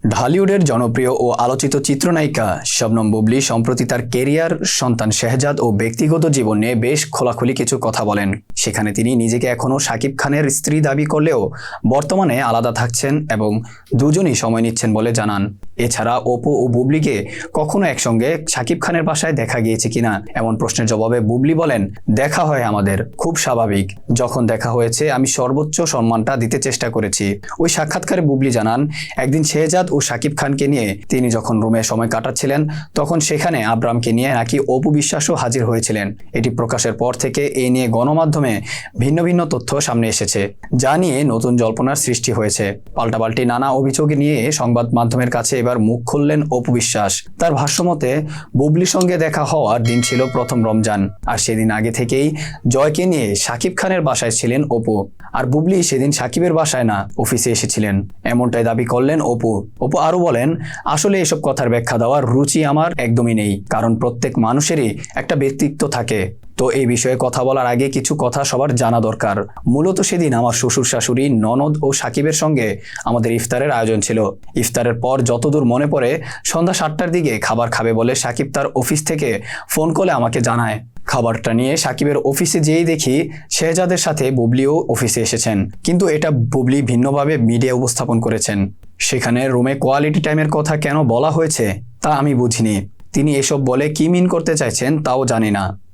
ঢালিউডের জনপ্রিয় ও আলোচিত চিত্রনায়িকা শবনম বুবলি সম্প্রতি তার কেরিয়ার, সন্তান শেহজাদ ও ব্যক্তিগত জীবন নিয়ে বেশ খোলাখুলি কিছু কথা বলেন। সেখানে তিনি নিজেকে এখনও শাকিব খানের স্ত্রী দাবি করলেও বর্তমানে আলাদা থাকছেন এবং দুজনই সময় নিচ্ছেন বলে জানান। এছাড়া অপু ও বুবলিকে কখনো একসঙ্গে শাকিব খানের বাসায় দেখা গিয়েছে কিনা এমন প্রশ্নের জবাবে বুবলি বলেন, দেখা হয় আমাদের, খুব স্বাভাবিক। যখন দেখা হয়েছে আমি সর্বোচ্চ সম্মানটা দিতে চেষ্টা করেছি। ওই সাক্ষাৎকারে বুবলি জানান, একদিন শেহজাদ ও শাকিব খানকে নিয়ে তিনি যখন রুমে সময় কাটাচ্ছিলেন তখন সেখানে আব্রামকে নিয়ে নাকি অপু বিশ্বাসও হাজির হয়েছিলেন। এটি প্রকাশের পর থেকে এই নিয়ে গণমাধ্যমে ভিন্ন ভিন্ন তথ্য সামনে এসেছে, যা নিয়ে নতুন জল্পনার সৃষ্টি হয়েছে। পাল্টাপাল্টি নানা অভিযোগ নিয়ে সংবাদ মাধ্যমের কাছে এবার মুখ খুললেন অপু বিশ্বাস। তার ভাষ্যমতে বুবলির সঙ্গে দেখা হওয়ার দিন ছিল প্রথম রমজান, আর সেদিন আগে থেকেই জয়কে নিয়ে শাকিব খানের বাসায় ছিলেন অপু, আর বুবলি সেদিন শাকিবের বাসায় না, অফিসে এসেছিলেন, এমনটাই দাবি করলেন অপু। অপু আরো বলেন, আসলে এসব কথার ব্যাখ্যা দেওয়ার রুচি আমার একদমই নেই, কারণ প্রত্যেক মানুষেরই একটা ব্যক্তিত্ব থাকে। তো এই বিষয়ে কথা বলার আগে কিছু কথা সবার জানা দরকার। মূলত সেদিন আমার শ্বশুর শাশুড়ি, ননদ ও সাকিবের সঙ্গে আমাদের ইফতারের আয়োজন ছিল। ইফতারের পর যতদূর মনে পড়ে সন্ধ্যা 7টার দিকে খাবার খাবে বলে সাকিব তার অফিস থেকে ফোন করে আমাকে জানায়। খাবারটা নিয়ে সাকিবের অফিসে যেয়েই দেখি শেহজাদের সাথে বুবলিও অফিসে এসেছেন, কিন্তু এটা বুবলি ভিন্নভাবে মিডিয়া উপস্থাপন করেছেন। সেখানে রুমে কোয়ালিটি টাইমের কথা কেন বলা হয়েছে তা আমি বুঝিনি। তিনি এসব বলে কি মিন করতে চাইছেন তাও জানি না।